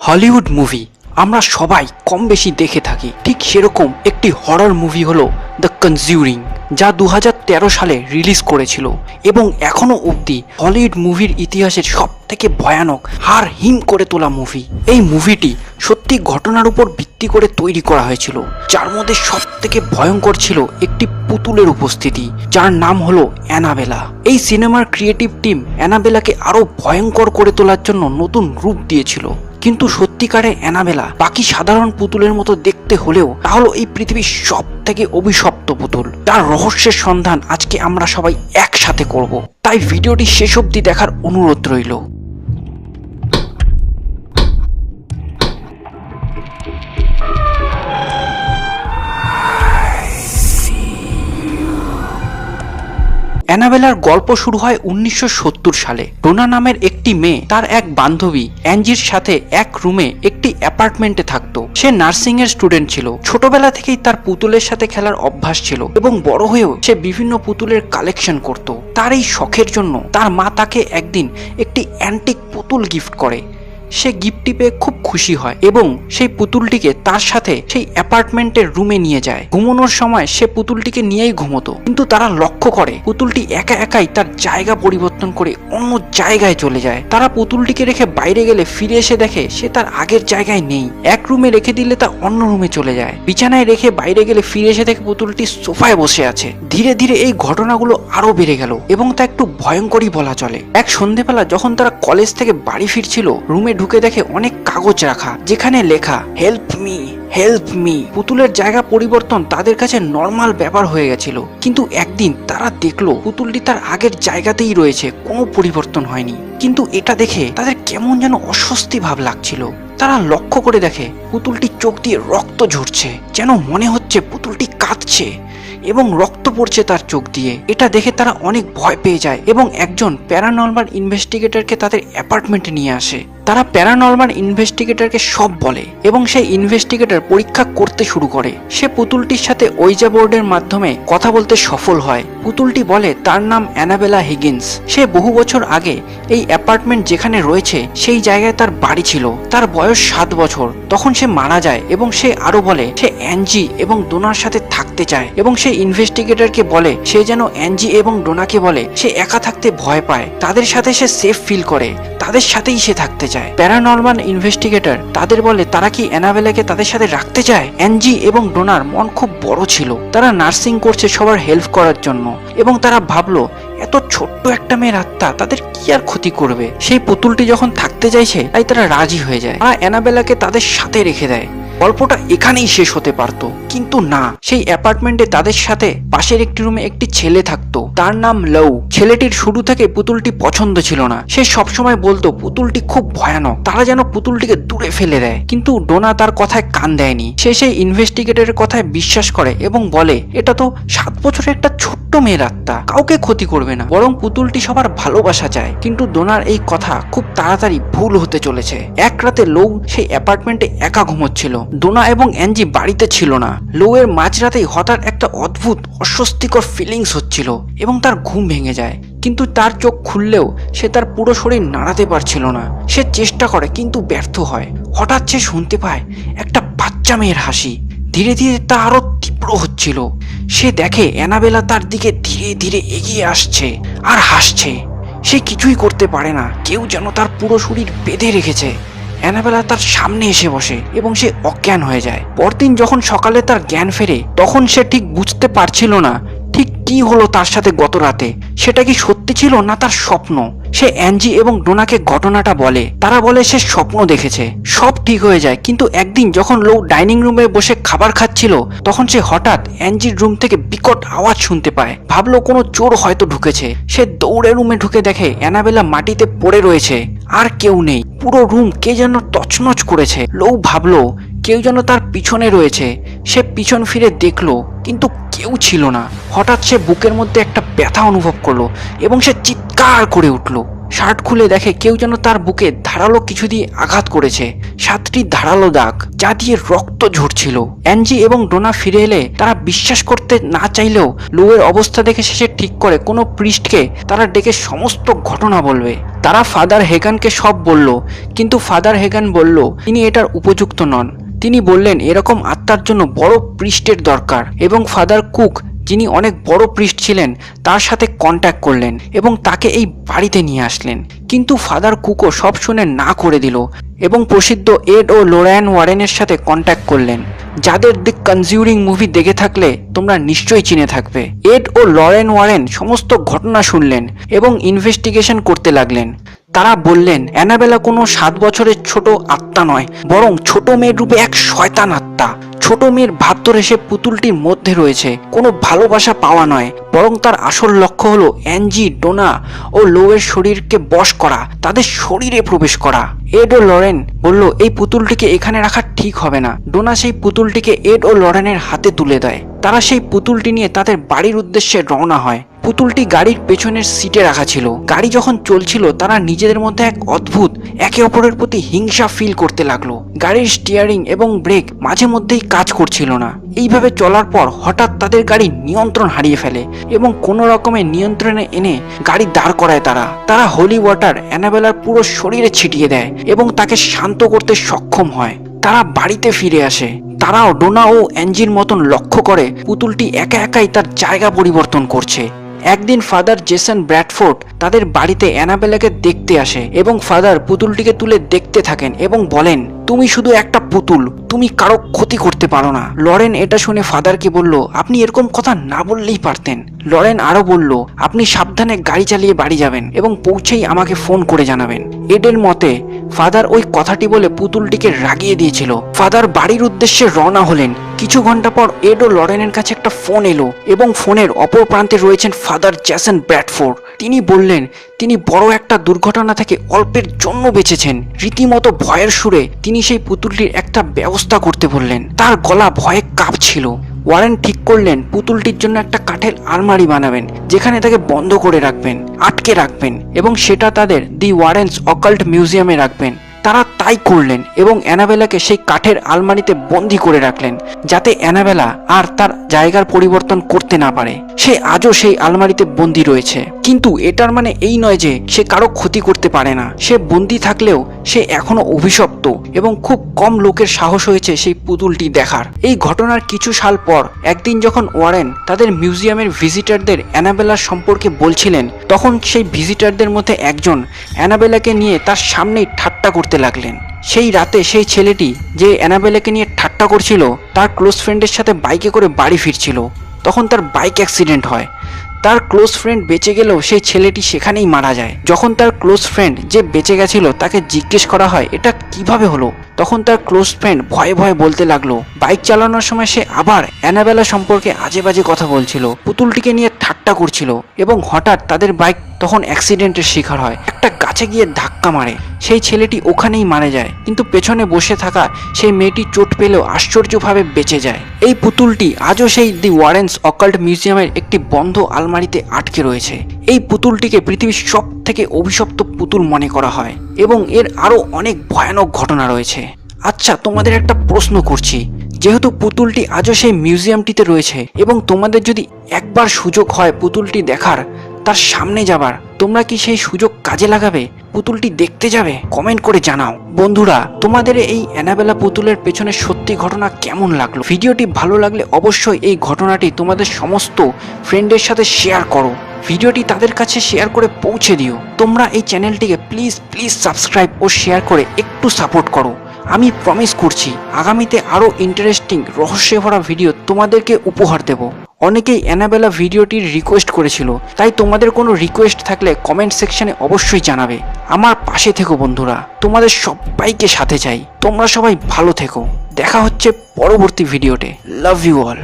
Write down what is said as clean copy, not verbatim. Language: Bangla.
হলিউড মুভি আমরা সবাই কম বেশি দেখে থাকি। ঠিক সেরকম একটি হরর মুভি হলো দ্য কনজিউরিং, যা 2013 সালে রিলিজ করেছিল এবং এখনো অবধি হলিউড মুভির ইতিহাসের সব থেকে ভয়ানক হাড় হিম করে তোলা মুভি। এই মুভিটি সত্যি ঘটনার উপর ভিত্তি করে তৈরি করা হয়েছিল, যার মধ্যে সব থেকে ভয়ঙ্কর ছিল একটি পুতুলের উপস্থিতি, যার নাম হলো অ্যানাবেলা। এই সিনেমার ক্রিয়েটিভ টিম অ্যানাবেলাকে আরো ভয়ঙ্কর করে তোলার জন্য নতুন রূপ দিয়েছিল। কিন্তু সত্যিকারে অ্যানাবেলা বাকি সাধারণ পুতুলের মতো দেখতে হলেও তা হলো এই পৃথিবীর সব থেকে অভিশপ্ত পুতুল, যার রহস্যের সন্ধান আজকে আমরা সবাই একসাথে করব। তাই ভিডিওটি শেষ অবধি দেখার অনুরোধ রইল। অ্যানাবেলার গল্প শুরু হয় 1970 সালে। ডোনা নামের একটি মেয়ে তার এক বান্ধবী অ্যাঞ্জির সাথে এক রুমে একটি অ্যাপার্টমেন্টে থাকতো। সে নার্সিং এর স্টুডেন্ট ছিল। ছোটবেলা থেকেই তার পুতুলের সাথে খেলার অভ্যাস ছিল এবং বড় হয়েও সে বিভিন্ন পুতুলের কালেকশন করত। তার এই শখের জন্য তার মা তাকে একদিন একটি অ্যান্টিক পুতুল গিফট করে। সে গিফটটি পেয়ে খুব খুশি হয় এবং সেই পুতুলটিকে তার সাথে সেই অ্যাপার্টমেন্টের রুমে নিয়ে যায়। ঘুমানোর সময় সে পুতুলটিকে নিয়েই ঘুমোতো, কিন্তু তারা লক্ষ্য করে পুতুলটি একা একাই তার জায়গা পরিবর্তন করে অন্য জায়গায় চলে যায়। তারা পুতুলটিকে রেখে বাইরে গেলে ফিরে এসে দেখে সে তার আগের জায়গায় নেই। এক রুমে রেখে দিলে তা অন্য রুমে চলে যায়। বিছানায় রেখে বাইরে গেলে ফিরে এসে দেখে পুতুলটি সোফায় বসে আছে। ধীরে ধীরে এই ঘটনাগুলো আরো বেড়ে গেল এবং তা একটু ভয়ঙ্করই বলা চলে। এক সন্ধেবেলা যখন তারা কলেজ থেকে বাড়ি ফিরছিল, রুমে ঢুকে দেখে অনেক কাগজ রাখা, যেখানে লেখা হেল্প মি হেল্প মি। পুতুলের জায়গা পরিবর্তন তাদের কাছে নর্মাল ব্যাপার হয়ে গেছিল, কিন্তু একদিন তারা দেখলো পুতুলটি তার আগের জায়গাতেই রয়েছে, কোনো পরিবর্তন হয়নি। কিন্তু এটা দেখে তাদের কেমন যেন অস্বস্তি ভাব লাগছিল। তারা লক্ষ্য করে দেখে পুতুলটি চোখ দিয়ে রক্ত ঝরছে, যেন মনে হচ্ছে পুতুলটি কাঁদছে এবং রক্ত পড়ছে তার চোখ দিয়ে। এটা দেখে তারা অনেক ভয় পেয়ে যায় এবং একজন প্যারানর্মাল ইনভেস্টিগেটরকে তাদের অ্যাপার্টমেন্টে নিয়ে আসে। তারা প্যারানর্মাল ইনভেস্টিগেটরকে সব বলে এবং সেই ইনভেস্টিগেটর পরীক্ষা করতে শুরু করে। সে পুতুলটির সাথে ওইজা বোর্ডের মাধ্যমে কথা বলতে সফল হয়। পুতুলটি বলে তার নাম অ্যানাবেলা হিগিন্স। সে বহু বছর আগে এই অ্যাপার্টমেন্ট যেখানে রয়েছে সেই জায়গায় তার বাড়ি ছিল। তার বয়স 7 বছর, তখন সে মারা যায় এবং সে আরো বলে সে অ্যাঞ্জি এবং ডোনার সাথে থাকতে চায় এবং সে ইনভেস্টিগেটরকে বলে সে যেন অ্যাঞ্জি এবং ডোনাকে বলে সে একা থাকতে ভয় পায়, তাদের সাথে সে সেফ ফিল করে, তাদের সাথেই সে থাকতে চায়। প্যারানর্মাল ইনভেস্টিগেটর তাদের বলে তারা কি অ্যানাবেলাকে তাদের সাথে রাখতে চায়। অ্যাঞ্জি এবং ডোনার মন খুব বড় ছিল, তারা নার্সিং করছে সবার হেল্প করার জন্য এবং তারা ভাবলো এত ছোট্ট একটা মেয়ের আত্মা তাদের কি আর ক্ষতি করবে। সেই পুতুলটি যখন থাকতে চাইছে তাই তারা রাজি হয়ে যায়। তারা অ্যানাবেলাকে তাদের সাথে রেখে দেয়। গল্পটা এখানেই শেষ হতে পারতো, কিন্তু না। সেই অ্যাপার্টমেন্টে তাদের সাথে পাশের একটি রুমে একটি ছেলে থাকতো, তার নাম লৌ। ছেলেটির শুরু থেকে পুতুলটি পছন্দ ছিল না। সে সবসময় বলতো পুতুলটি খুব ভয়ানক, তারা যেন পুতুলটিকে দূরে ফেলে দেয়। কিন্তু ডোনা তার কথায় কান দেয়নি। সে সেই ইনভেস্টিগেটরের কথায় বিশ্বাস করে এবং বলে এটা তো 7 বছরের একটা ছোট্ট মেয়ের আত্মা, কাউকে ক্ষতি করবে না, বরং পুতুলটি সবার ভালোবাসা চায়। কিন্তু ডোনার এই কথা খুব তাড়াতাড়ি ভুল হতে চলেছে। এক রাতে লৌ সেই অ্যাপার্টমেন্টে একা ঘুমোচ্ছিল। ডোনা এবং অ্যাঞ্জি বাড়িতে ছিল না। লৌ এর মাঝরাতেই হঠাৎ একটা অদ্ভুত অস্বস্তিকর ফিলিংস হচ্ছিল এবং তার ঘুম ভেঙে যায়। কিন্তু তার চোখ খুললেও সে তার পুরো শরীর নাড়াতে পারছিল না। সে চেষ্টা করে কিন্তু ব্যর্থ হয়। হঠাৎ সে শুনতে পায় একটা বাচ্চা মেয়ের হাসি। ধীরে ধীরে তা আরো তীব্র হচ্ছিল। সে দেখে অ্যানাবেলা তার দিকে ধীরে ধীরে এগিয়ে আসছে আর হাসছে। সে কিছুই করতে পারে না, কেউ যেন তার পুরো শরীর বেঁধে রেখেছে। অ্যানাবেলা তার সামনে এসে বসে এবং সে অজ্ঞান হয়ে যায়। পরদিন যখন সকালে তার জ্ঞান ফেরে তখন সে ঠিক বুঝতে পারছিল না ঠিক কি হলো তার সাথে গত রাতে। সেটা কি সত্যি ছিল না তার স্বপ্ন। সে অ্যাঞ্জি এবং ডোনাকে ঘটনাটা বলে। তারা বলে সে স্বপ্ন দেখেছে। সব ঠিক হয়ে যায়, কিন্তু একদিন যখন লৌ ডাইনিং রুমে বসে খাবার খাচ্ছিল তখন সে হঠাৎ অ্যাঞ্জির রুম থেকে বিকট আওয়াজ শুনতে পায়। ভাবলো কোনো চোর হয়তো ঢুকেছে। সে দৌড়ে রুমে ঢুকে দেখে অ্যানাবেলা মাটিতে পড়ে রয়েছে, আর কেউ নেই। পুরো রুম কে যেন তছনছ করেছে। লৌ ভাবলো কেউ যেন তার পিছনে রয়েছে। সে পিছন ফিরে দেখলো কিন্তু কেউ ছিল না। হঠাৎ সে বুকের মধ্যে একটা ব্যথা অনুভব করলো এবং সে চিৎকার করে উঠলো। শার্ট খুলে দেখে কেউ যেন তার বুকে ধারালো কিছু দিয়ে আঘাত করেছে। 7টি ধারালো দাগ, যা দিয়ে রক্ত ঝরছিল। অ্যাঞ্জি এবং ডোনা ফিরে এলে তারা বিশ্বাস করতে না চাইলেও লুয়ের অবস্থা দেখে শেষে ঠিক করে কোনো প্রিস্টকে তারা ডেকে সমস্ত ঘটনা বলবে। তারা ফাদার হেগানকে সব বলল, কিন্তু ফাদার হেগান বলল তিনি এটার উপযুক্ত নন। তিনি বললেন এরকম আত্মার জন্য বড় প্রিস্টের দরকার, এবং ফাদার কুক, যিনি অনেক বড় প্রিস্ট ছিলেন, তার সাথে কন্ট্যাক্ট করলেন এবং তাকে এই বাড়িতে নিয়ে আসলেন। কিন্তু ফাদার কুকও সব শুনে না করে দিল এবং প্রসিদ্ধ এড ও লোরেন ওয়ারেনের সাথে কন্ট্যাক্ট করলেন, যাদের দি কনজিউরিং মুভি দেখে থাকলে তোমরা নিশ্চয়ই চিনে থাকবে। এড ও লরেন ওয়ারেন সমস্ত ঘটনা শুনলেন এবং ইনভেস্টিগেশন করতে লাগলেন। তারা বললেন অ্যানাবেলা কোনো 7 বছরের ছোট আত্মা নয়, বরং ছোট মেয়ের রূপে এক শয়তান আত্মা। ছোট মেয়ের ভাব ধরে সে পুতুলটির মধ্যে রয়েছে, কোনো ভালোবাসা পাওয়া নয়, বরং তার আসল লক্ষ্য হলো অ্যাঞ্জি, ডোনা ও লোয়ের শরীরকে বশ করা, তাদের শরীরে প্রবেশ করা। এড ও লরেন বলল এই পুতুলটিকে এখানে রাখা ঠিক হবে না। ডোনা সেই পুতুলটিকে এড ও লরেনের হাতে তুলে দেয়। তারা সেই পুতুলটি নিয়ে তাদের বাড়ির উদ্দেশ্যে রওনা হয়। পুতুলটি গাড়ির পেছনের সিটে রাখা ছিল। গাড়ি যখন চলছিল তারা নিজেদের মধ্যে এক অদ্ভুত একে অপরের প্রতি হিংসা ফিল করতে লাগলো। গাড়ির স্টিয়ারিং এবং ব্রেক মাঝে মধ্যেই কাজ করছিল না। এইভাবে চলার পর হঠাৎ তাদের গাড়ি নিয়ন্ত্রণ হারিয়ে ফেলে এবং কোনো রকমে নিয়ন্ত্রণে এনে গাড়ি দাঁড় করায়। তারা হোলি ওয়াটার অ্যানাবেলার পুরো শরীরে ছিটিয়ে দেয় এবং তাকে শান্ত করতে সক্ষম হয়। তারা বাড়িতে ফিরে আসে। তারাও ডোনা ও অ্যাঞ্জির মতন লক্ষ্য করে পুতুলটি একা একাই তার জায়গা পরিবর্তন করছে। একদিন ফাদার জেসন ব্র্যাডফোর্ড তাদের বাড়িতে অ্যানাবেলাকে দেখতে আসে এবং ফাদার পুতুলটিকে তুলে দেখতে থাকেন এবং বলেন, তুমি শুধু একটা পুতুল, তুমি কারো ক্ষতি করতে পারো না। লরেন এটা শুনে ফাদারকে বলল, আপনি এরকম কথা না বললেই পারতেন। লরেন আরো বলল, আপনি সাবধানে গাড়ি চালিয়ে বাড়ি যাবেন এবং পৌঁছেই আমাকে ফোন করে জানাবেন। এডের মতে ফাদার ওই কথাটি বলে পুতুলটিকে রাগিয়ে দিয়েছিল। ফাদার বাড়ির উদ্দেশ্যে রওনা হলেন। কিছু ঘন্টা পর এড ও লরেনের কাছে একটা ফোন এলো এবং ফোনের অপর প্রান্তে রয়েছেন ফাদার জেসন ব্র্যাডফোর্ড। তিনি বললেন তিনি বড় একটা দুর্ঘটনা থেকে অল্পের জন্য বেঁচেছেন। রীতিমতো ভয়ের সুরে তিনি সেই পুতুলটির একটা ব্যবস্থা করতে বললেন। তার গলা ভয়ে কাঁপছিল। ওয়ারেন ঠিক করলেন পুতুলটির জন্য একটা কাঠের আলমারি বানাবেন, যেখানে তাকে বন্ধ করে রাখবেন, আটকে রাখবেন এবং সেটা তাদের দি ওয়ারেন্স অকাল্ট মিউজিয়ামে রাখবেন। তারা তাই করলেন এবং অ্যানাবেলাকে সেই কাঠের আলমারিতে বন্দি করে রাখলেন, যাতে অ্যানাবেলা আর তার জায়গার পরিবর্তন করতে না পারে। সে আজও সেই আলমারিতে বন্দি রয়েছে, কিন্তু এটার মানে এই নয় যে সে কারো ক্ষতি করতে পারে না। সে বন্দি থাকলেও সে এখনো অভিশপ্ত এবং খুব কম লোকের সাহস হয়েছে সেই পুতুলটি দেখার। এই ঘটনার কিছু সাল পর একদিন যখন ওয়ারেন তাদের মিউজিয়ামের ভিজিটারদের অ্যানাবেলার সম্পর্কে বলছিলেন, তখন সেই ভিজিটারদের মধ্যে একজন অ্যানাবেলাকে নিয়ে তার সামনেই ঠাট্টা করতে লাগলেন। সেই রাতে সেই ছেলেটি যে অ্যানাবেলাকে নিয়ে ঠাট্টা করছিল তার ক্লোজ ফ্রেন্ডের সাথে বাইকে করে বাড়ি ফিরছিল। তখন তার বাইক অ্যাক্সিডেন্ট হয়। তার ক্লোজ ফ্রেন্ড বেঁচে গেলেও সেই ছেলেটি সেখানেই মারা যায়। যখন তার ক্লোজ ফ্রেন্ড যে বেঁচে গেছিল তাকে জিজ্ঞেস করা হয় এটা কিভাবে হলো, তখন তার ক্লোজ ফ্রেন্ড ভয়ে ভয়ে বলতে লাগলো বাইক চালানোর সময় সে আবার অ্যানাবেলা সম্পর্কে আজে বাজে কথা বলছিল, পুতুলটিকে নিয়ে ঠাট্টা করছিল এবং হঠাৎ তাদের বাইক তখন অ্যাক্সিডেন্টের শিকার হয়, একটা গাছে গিয়ে ধাক্কা মারে। সেই ছেলেটি ওখানেই মারা যায়, কিন্তু পেছনে বসে থাকা সেই মেয়েটি চোট পেলেও আশ্চর্যভাবে বেঁচে যায়। এই পুতুলটি আজও সেই দি ওয়ারেন্স অকাল্ট মিউজিয়ামের একটি বন্ধ আলমারিতে আটকে রয়েছে। এই পুতুলটিকে পৃথিবীর সব থেকে অভিশপ্ত পুতুল মনে করা হয় এবং এর আরো অনেক ভয়ানক ঘটনা রয়েছে। আচ্ছা, তোমাদের একটা প্রশ্ন করছি, যেহেতু পুতুলটি আজও সেই মিউজিয়ামটিতে রয়েছে এবং তোমাদের যদি একবার সুযোগ হয় পুতুলটি দেখার, তার সামনে যাবার, তোমরা কি সেই সুযোগ কাজে লাগাবে? পুতুলটি দেখতে যাবে? কমেন্ট করে জানাও। বন্ধুরা, তোমাদের এই অ্যানাবেলা পুতুলের পেছনে সত্যি ঘটনা কেমন লাগলো? ভিডিওটি ভালো লাগলে অবশ্যই এই ঘটনাটি তোমাদের সমস্ত ফ্রেন্ডের সাথে শেয়ার করো। ভিডিওটি তাদের কাছে শেয়ার করে পৌঁছে দিও। তোমরা এই চ্যানেলটিকে প্লিজ সাবস্ক্রাইব ও শেয়ার করে একটু সাপোর্ট করো। আমি প্রমিস করছি আগামীতে আরও ইন্টারেস্টিং রহস্যে ভরা ভিডিও তোমাদেরকে উপহার দেব। অনেকেই অ্যানাবেলা ভিডিওটির রিকোয়েস্ট করেছিল, তাই তোমাদের কোনো রিকোয়েস্ট থাকলে কমেন্ট সেকশনে অবশ্যই জানাবে। আমার পাশে থেকো বন্ধুরা, তোমাদের সবাইকে সাথে চাই। তোমরা সবাই ভালো থেকো। দেখা হচ্ছে পরবর্তী ভিডিওতে। Love you all.